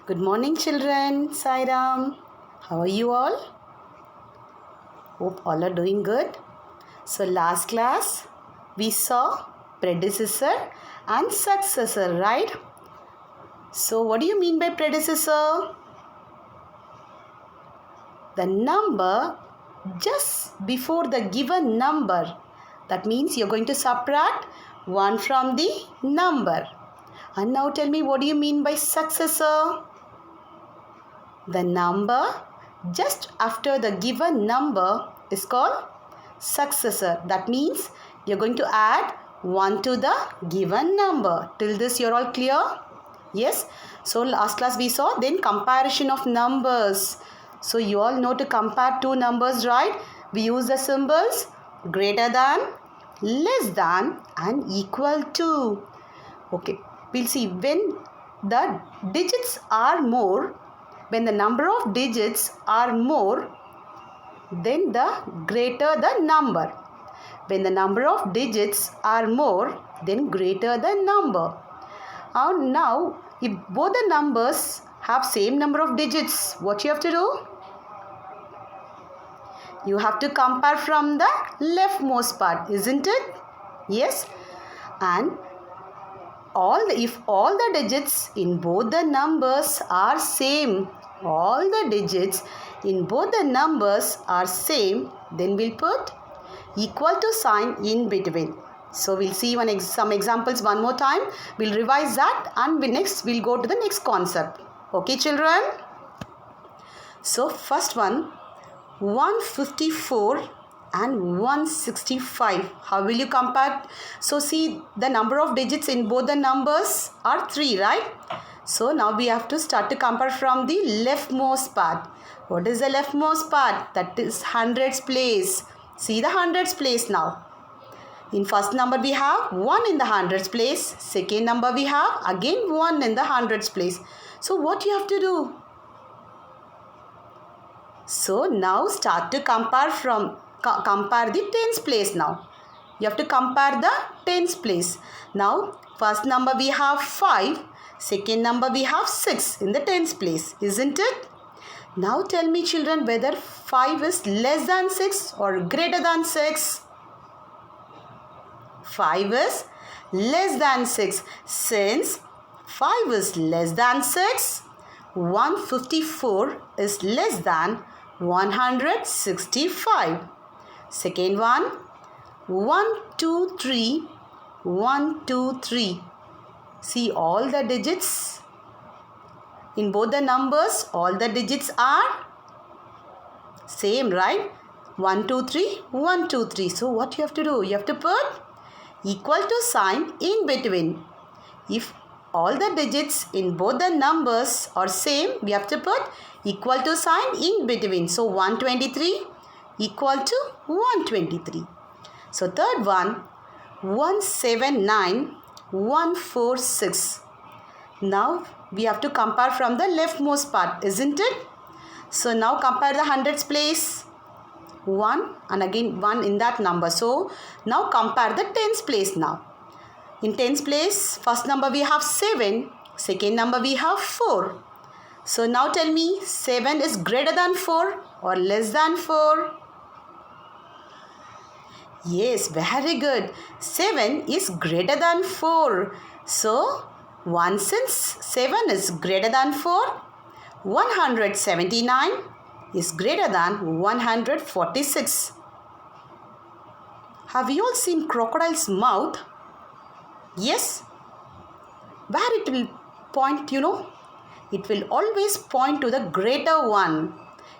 Good morning, children. Sairam. How are you all? Hope all are doing good. So, last class we saw predecessor and successor, right? So, what do you mean by predecessor? The number just before the given number. That means you're going to subtract 1 from the number. And now tell me, what do you mean by successor? The number just after the given number is called successor. That means you're going to add 1 to the given number. Till this you're all clear? Yes. So last class we saw then comparison of numbers. So you all know to compare two numbers, right? We use the symbols greater than, less than and equal to. Okay. We'll see when the digits are more. When the number of digits are more, then the greater the number. When the number of digits are more, then greater the number. And now, if both the numbers have same number of digits, what you have to do? You have to compare from the leftmost part, isn't it? Yes. And if all the digits in both the numbers are same, all the digits in both the numbers are same, then we'll put equal to sign in between. So we'll see some examples one more time. We'll revise that and we'll go to the next concept. Okay, children? So first one, 154 and 165. How will you compare? So see, the number of digits in both the numbers are 3, right? So now we have to start to compare from the leftmost part. What is the leftmost part? That is hundreds place. See the hundreds place now. In first number we have 1 in the hundreds place. Second number we have again 1 in the hundreds place. So what you have to do? So now start to compare the tens place now. You have to compare the tens place. Now first number we have 5. Second number we have 6 in the tens place. Isn't it? Now tell me, children, whether 5 is less than 6 or greater than 6. 5 is less than 6. Since 5 is less than 6, 154 is less than 165. Second one, 1, 2, 3, 1, 2, 3. See all the digits. In both the numbers, all the digits are same, right? 1, 2, 3, 1, 2, 3. So what you have to do? You have to put equal to sign in between. If all the digits in both the numbers are same, we have to put equal to sign in between. So 123 equal to 123. So third one, 179, 146. Now we have to compare from the leftmost part, isn't it? So now compare the hundreds place. 1 and again 1 in that number. So now compare the tens place now. In tens place, first number we have 7. Second number we have 4. So now tell me, 7 is greater than 4 or less than 4? Yes, very good. 7 is greater than 4. So, since 7 is greater than 4, 179 is greater than 146. Have you all seen crocodile's mouth? Yes. Where it will point, It will always point to the greater one.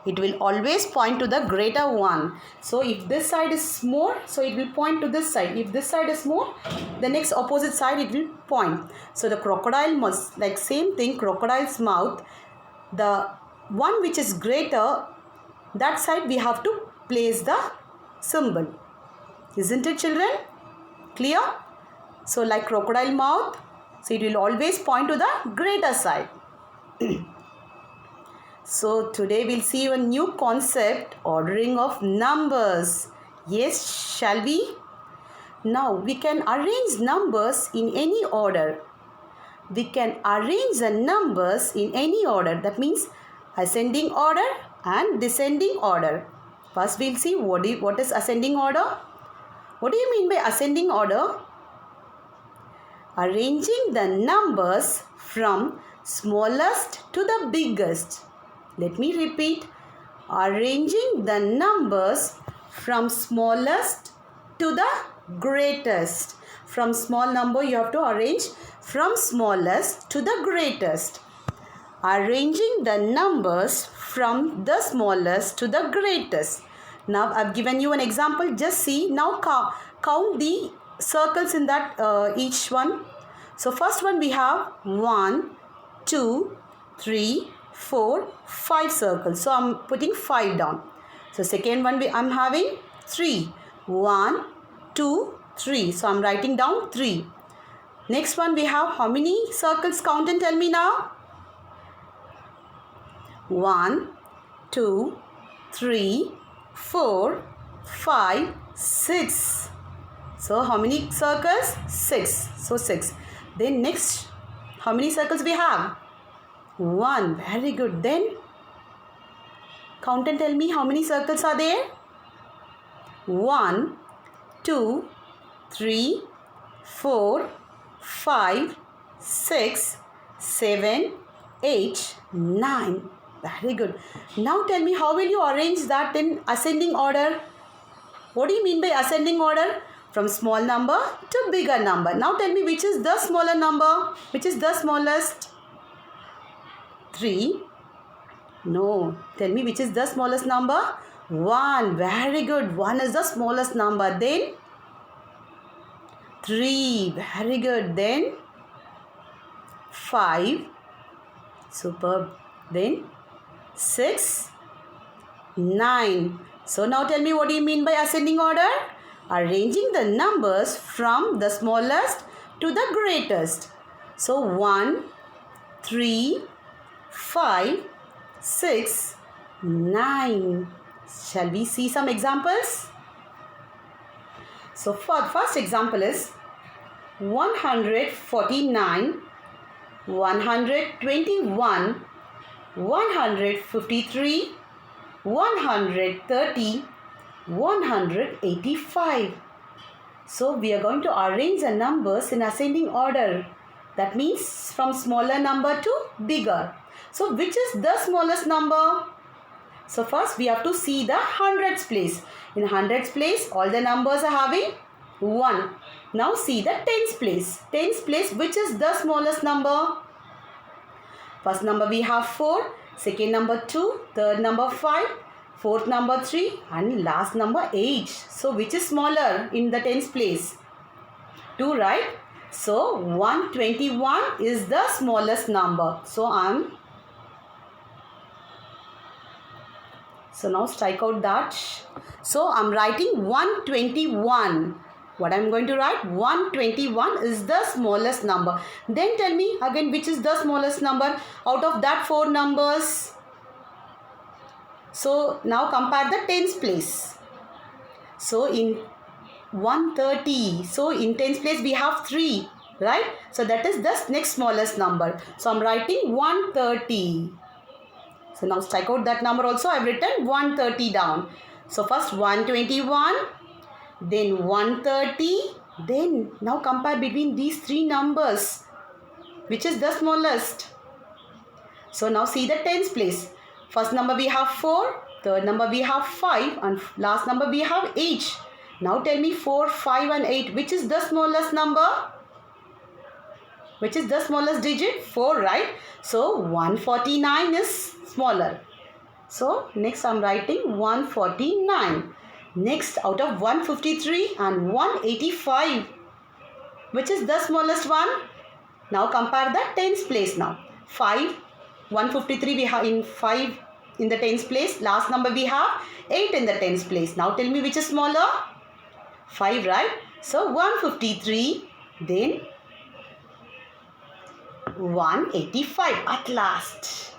It will always point to the greater one. So if this side is more, so it will point to this side. If this side is more, the next opposite side it will point. So the crocodile must, like same thing, crocodile's mouth, the one which is greater, that side we have to place the symbol. Isn't it, children? Clear? So like crocodile mouth, so it will always point to the greater side. So today we'll see a new concept, ordering of numbers. Yes, shall we? Now we can arrange numbers in any order. we can arrange the numbers in any order. That means ascending order and descending order. First we'll see what is ascending order. What do you mean by ascending order? Arranging the numbers from smallest to the biggest. Let me repeat. Arranging the numbers from smallest to the greatest. From small number you have to arrange from smallest to the greatest. Arranging the numbers from the smallest to the greatest. Now I've given you an example. Just see. Now count the circles in that each one. So first one we have 1, 2, 3, 4, 5 circles. So I'm putting 5 down. So second one I'm having 3. 1, 2, 3. So I'm writing down 3. Next one we have how many circles? Count and tell me now. 1, 2, 3, 4, 5, 6. So how many circles? 6. So 6. Then next, how many circles we have? 1. Very good. Then count and tell me how many circles are there? 1, 2, 3, 4, 5, 6, 7, 8, 9. Very good. Now tell me, how will you arrange that in ascending order? What do you mean by ascending order? From small number to bigger number. Now tell me, which is the smaller number? Which is the smallest? 3. No. Tell me, which is the smallest number? 1. Very good. 1 is the smallest number. Then 3. Very good. Then 5. Superb. Then 6, 9. So now tell me, what do you mean by ascending order? Arranging the numbers from the smallest to the greatest. So 1, 3, 5, 6, 9. Shall we see some examples? So for first example is 149, 121, 153, 130, 185. So we are going to arrange the numbers in ascending order. That means from smaller number to bigger. So which is the smallest number? So first we have to see the hundreds place. In hundreds place all the numbers are having 1. Now see the tens place. Tens place, which is the smallest number? First number we have 4, second number 2, third number 5, fourth number 3 and last number 8. So which is smaller in the tens place? 2, right? So 121 is the smallest number. So now strike out that. So I'm writing 121. What I'm going to write? 121 is the smallest number. Then tell me again, which is the smallest number out of that 4 numbers. So now compare the tens place. So in 130. So in tens place we have 3, right? So that is the next smallest number. So I'm writing 130. So now strike out that number also. I've written 130 down. So first 121, then 130, then now compare between these 3 numbers. Which is the smallest? So now see the tens place. First number we have 4, third number we have 5 and last number we have 8. Now tell me 4, 5 and 8. Which is the smallest number? Which is the smallest digit? 4, right? So 149 is smaller. So next I'm writing 149. Next, out of 153 and 185, which is the smallest one? Now compare the tens place now. 5, 153 we have in 5 in the tens place. Last number we have 8 in the tens place. Now tell me which is smaller? 5, right? So 153, then 185 at last.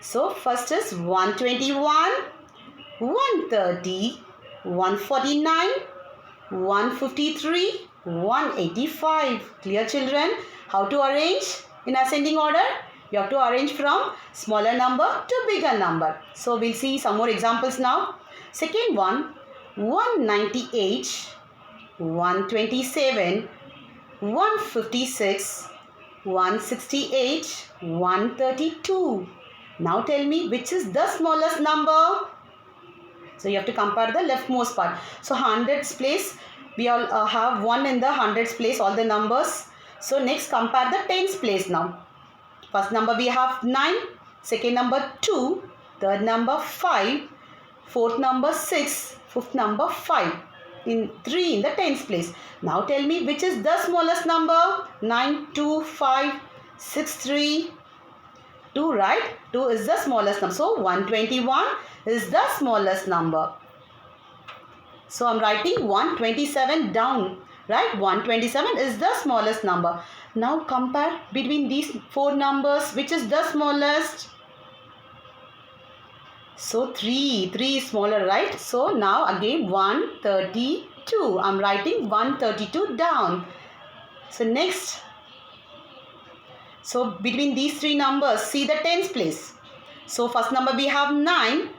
So first is 121, 130, 149, 153, 185. Clear children? How to arrange in ascending order? You have to arrange from smaller number to bigger number. So we'll see some more examples now. Second one, 198, 127, 156, 168, 132. Now tell me which is the smallest number. So you have to compare the leftmost part. So hundreds place, we all have 1 in the hundreds place, all the numbers. So next compare the tens place now. First number we have 9, second number 2, third number 5, fourth number 6, fifth number 5. In 3 in the tens place. Now tell me which is the smallest number. 9, 2, 5, 6, 3, 2, right? 2 is the smallest number. So 121 is the smallest number. So I'm writing 127 down, right? 127 is the smallest number. Now compare between these 4 numbers, which is the smallest? So 3 is smaller, right? So now again 132. I'm writing 132 down. So next. So between these 3 numbers, see the tens place. So first number we have 9,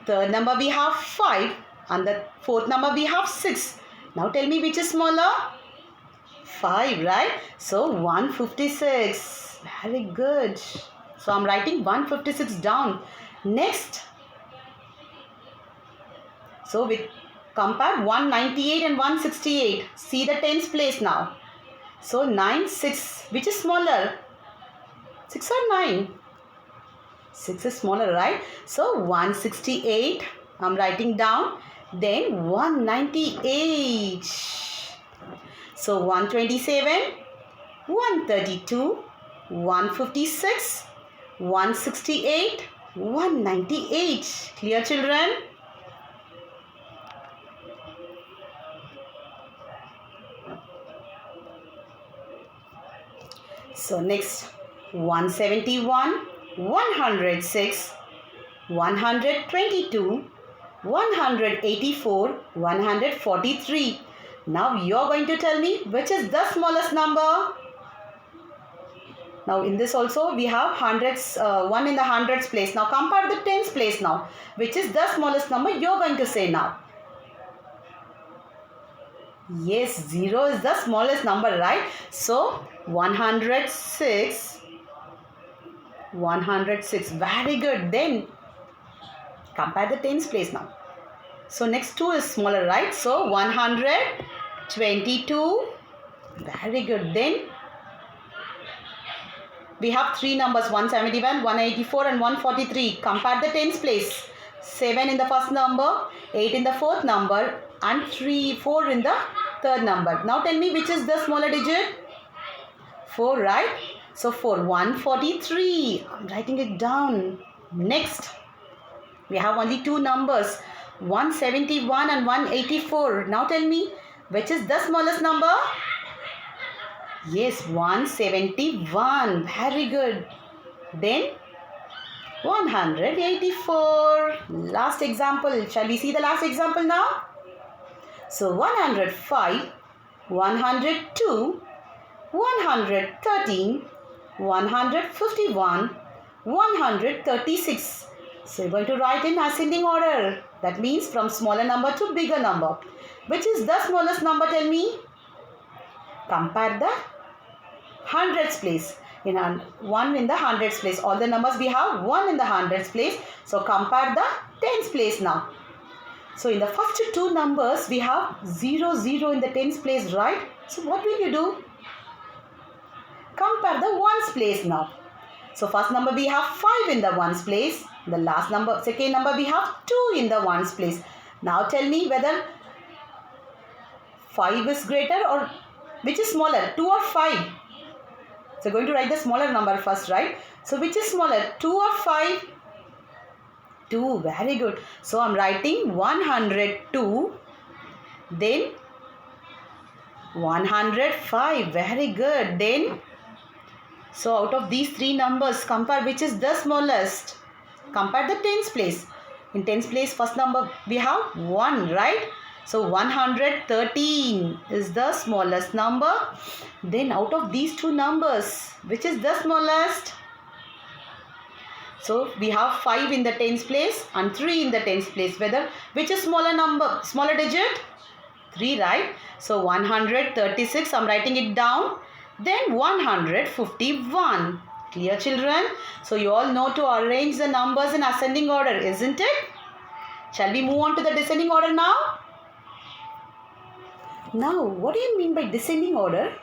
third number we have 5, and the fourth number we have 6. Now tell me which is smaller? 5, right? So 156. Very good. So I'm writing 156 down. Next. So we compare 198 and 168. See the tens place now. So 9, 6. Which is smaller? 6 or 9? 6 is smaller, right? So 168. I'm writing down. Then 198. So 127, 132, 156, 168, 198. Clear, children? So next, 171, 106, 122, 184, 143. Now you are going to tell me which is the smallest number. Now in this also we have hundreds, 1 in the hundreds place. Now compare the tens place now. Which is the smallest number you are going to say now? Yes, 0 is the smallest number, right? So 106. 106. Very good. Then compare the tens place now. So next 2 is smaller, right? So 122. Very good. Then we have 3 numbers, 171, 184 and 143. Compare the tens place. 7 in the first number, 8 in the fourth number and 4 in the third number. Now tell me which is the smaller digit? 4, right? So 4, 143. I'm writing it down. Next, we have only 2 numbers, 171 and 184. Now tell me which is the smallest number? Yes, 171. Very good. Then 184. Last example. Shall we see the last example now? So 105, 102, 113, 151, 136. So you're going to write in ascending order. That means from smaller number to bigger number. Which is the smallest number? Tell me. Compare the hundreds place. 1 in the hundreds place. All the numbers we have 1 in the hundreds place. So compare the tens place now. So in the first 2 numbers we have 0, 0 in the tens place, right? So what will you do? Compare the ones place now. So first number we have 5 in the ones place. The last number, second number we have 2 in the ones place. Now tell me whether 5 is greater or which is smaller, 2 or 5? So going to write the smaller number first, right? So which is smaller, 2 or 5? 2. Very good. So I'm writing 102. Then 105. Very good. Then so out of these 3 numbers, compare which is the smallest. Compare the tens place. In tens place, first number we have 1, right? So 113 is the smallest number. Then out of these two numbers, which is the smallest? So we have 5 in the tens place and 3 in the tens place. Which is smaller number, smaller digit? 3, right? So 136, I'm writing it down. Then 151. Clear, children? So you all know to arrange the numbers in ascending order, isn't it? Shall we move on to the descending order now? Now, what do you mean by descending order?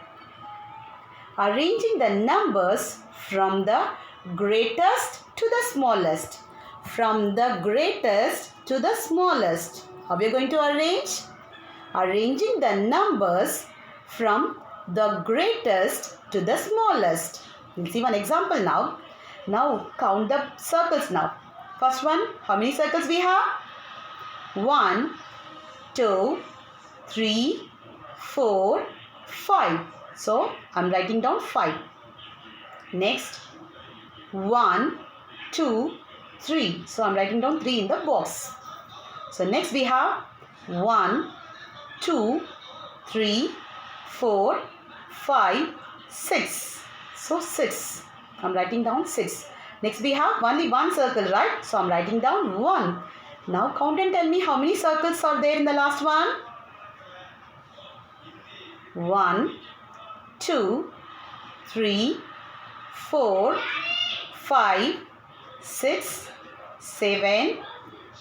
Arranging the numbers from the greatest to the smallest. From the greatest to the smallest. How are we going to arrange? Arranging the numbers from the greatest to the smallest. We'll see one example now. Now count the circles now. First one, how many circles we have? 1, 2, 3, 4, 5. So I'm writing down 5. Next, 1, 2, 3. So I'm writing down 3 in the box. So next we have 1, 2, 3, 4, 5, 6. So 6. I'm writing down 6. Next we have only one circle, right? So I'm writing down 1. Now count and tell me how many circles are there in the last one. 1, 2, 3, 4, 5, 6, 7,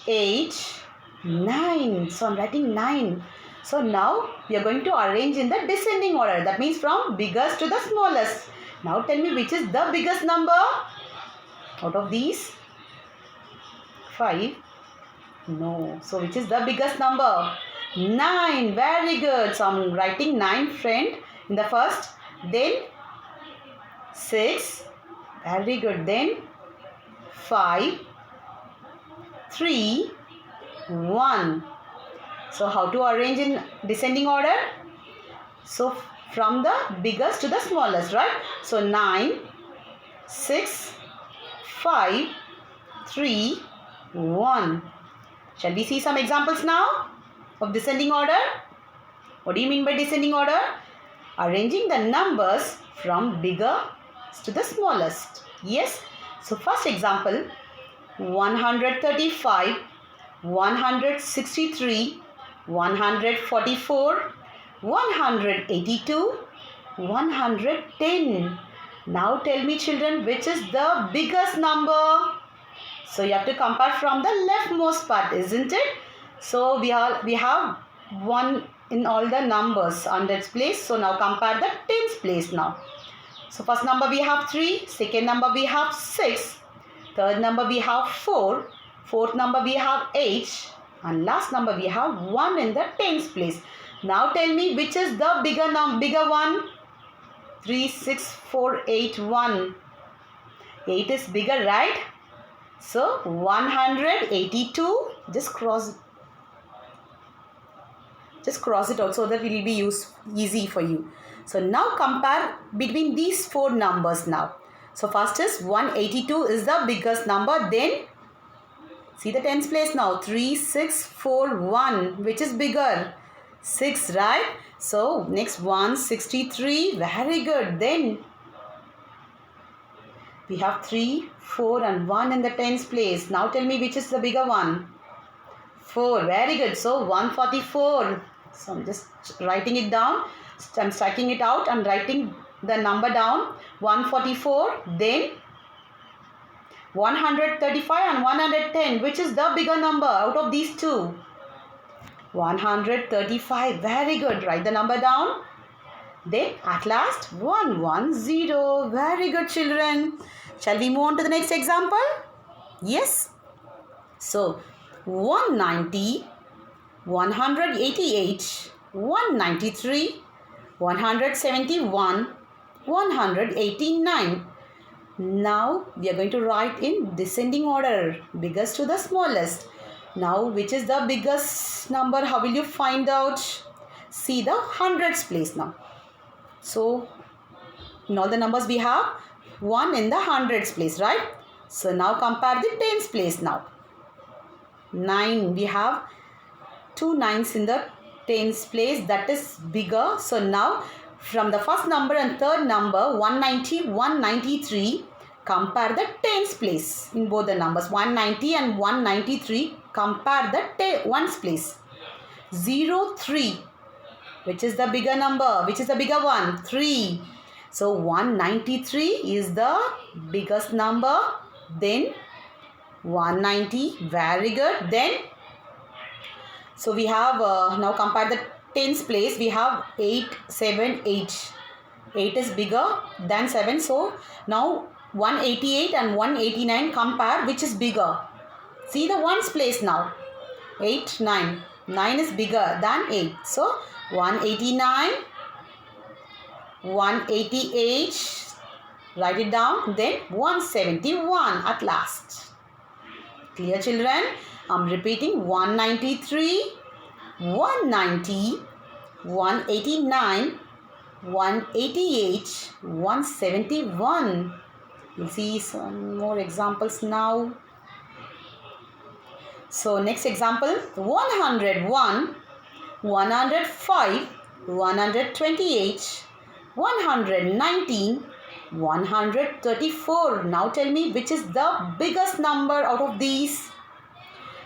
8, 9. So I'm writing 9. So now we are going to arrange in the descending order. That means from biggest to the smallest. Now tell me which is the biggest number out of these 5. No. So which is the biggest number? 9. Very good. So I'm writing 9, friend, in the first. Then 6. Very good. Then 5, 3, 1. So how to arrange in descending order? So from the biggest to the smallest, right? So 9, 6, 5, 3, 1. Shall we see some examples now of descending order? What do you mean by descending order? Arranging the numbers from biggest to the smallest. Yes. So first example, 135, 163, 144, 182, 110. Now tell me, children, which is the biggest number? So you have to compare from the leftmost part, isn't it? So we have 1 in all the numbers on its place. So now compare the tens place now. So first number we have 3, second number we have 6, third number we have 4, fourth number we have 8, and last number we have 1 in the tens place. Now tell me which is the bigger one? 3, 6, 4, 8, 1. 8 is bigger, right? So 182. Just cross it out so that it will be easy for you. So now compare between these 4 numbers now. So first is 182 is the biggest number. Then see the tens place now. 3, 6, 4, 1. Which is bigger? 6, right? So next 163. Very good. Then we have 3, 4 and 1 in the tens place. Now tell me which is the bigger one? 4. Very good. So 144. So I'm just writing it down. I'm striking it out and writing the number down. 144. Then 135 and 110. Which is the bigger number out of these two? 135. Very good. Write the number down. Then at last 110. Very good, children. Shall we move on to the next example? Yes. So 190, 188, 193, 171, 189. Now we are going to write in descending order, biggest to the smallest. Now which is the biggest number? How will you find out? See the hundreds place now. So in all the numbers we have 1 in the hundreds place, right? So now compare the tens place now. 9, we have 2 9s in the tens place, that is bigger. So now from the first number and third number 190, 193, compare the tens place in both the numbers. 190 and 193, compare the ones place. 0, 3. Which is the bigger number? Which is the bigger one? 3. So 193 is the biggest number. Then 190. Very good. Then so we have now compare the tens place. We have 8, 7, 8. 8 is bigger than 7. So now 188 and 189 compare which is bigger. See the ones place now. 8, 9. 9 is bigger than 8. So 189, 188, write it down, then 171 at last. Clear children? I'm repeating 193, 190, 189, 188, 171. We'll see some more examples now. So next example, 101, 105, 128, 119, 134. Now tell me which is the biggest number out of these.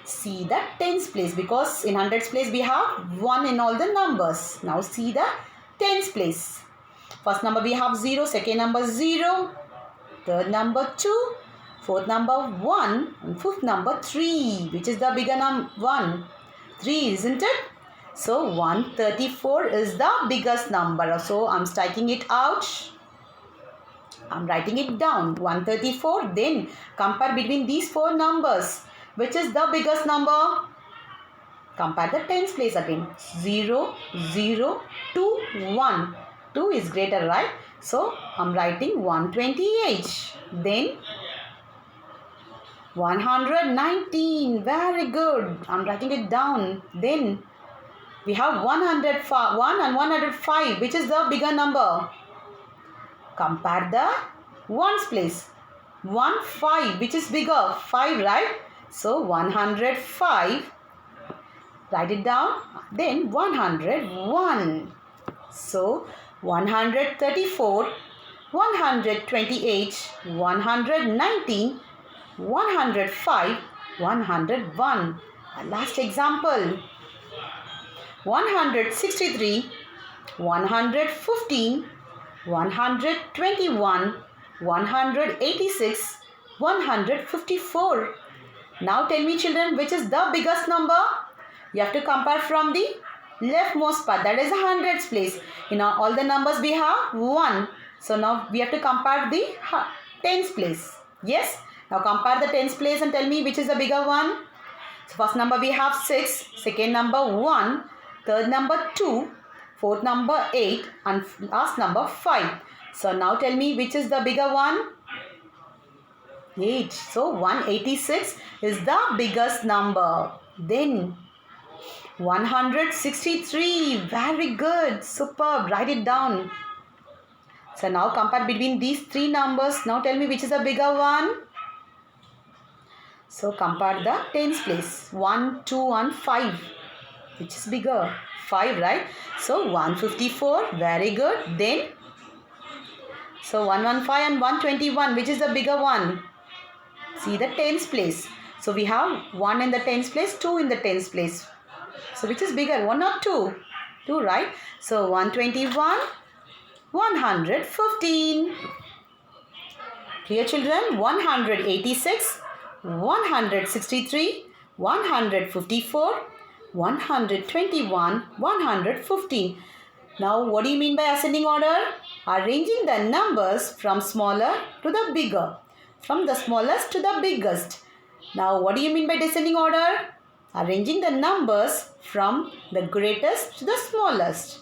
See the tens place, because in hundreds place we have 1 in all the numbers. Now see the tens place. First number we have 0, second number 0, third number 2, fourth number 1, and fifth number 3. Which is the bigger one? 3, isn't it? So 134 is the biggest number. So I'm striking it out. I'm writing it down. 134. Then compare between these 4 numbers. Which is the biggest number? Compare the tens place again. 0, 0, 2, 1. 2 is greater, right? So I'm writing 128. Then 119. Very good. I'm writing it down. Then we have 101 and 105. Which is the bigger number? Compare the ones place. 1, 5. Which is bigger? 5, right? So 105. Write it down. Then 101. So 134, 128, 119, 105, 101. Last example. 163, 115, 121, 186, 154. Now tell me children, which is the biggest number? You have to compare from the leftmost part, that is the hundreds place. In all the numbers we have 1. So now we have to compare the tens place. Yes? Now compare the tens place and tell me which is the bigger one. So first number we have 6, second number 1, third number 2, fourth number 8, and last number 5. So now tell me which is the bigger one? 8. So 186 is the biggest number. Then 163. Very good. Superb. Write it down. So now compare between these 3 numbers. Now tell me which is the bigger one. So compare the tens place. 1, 2 and 5. Which is bigger? 5, right? So 154. Very good. Then so 115 and 121. Which is the bigger one? See the tens place. So we have 1 in the tens place, 2 in the tens place. So which is bigger? 1 or 2? 2, right? So 121, 115. Clear children? 186, 163, 154, 121, 115. Now what do you mean by ascending order? Arranging the numbers from smaller to the bigger. From the smallest to the biggest. Now what do you mean by descending order? Arranging the numbers from the greatest to the smallest.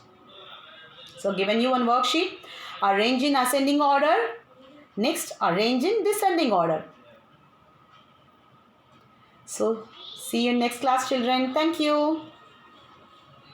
So given you one worksheet. Arrange in ascending order. Next, arrange in descending order. So see you in next class children. Thank you.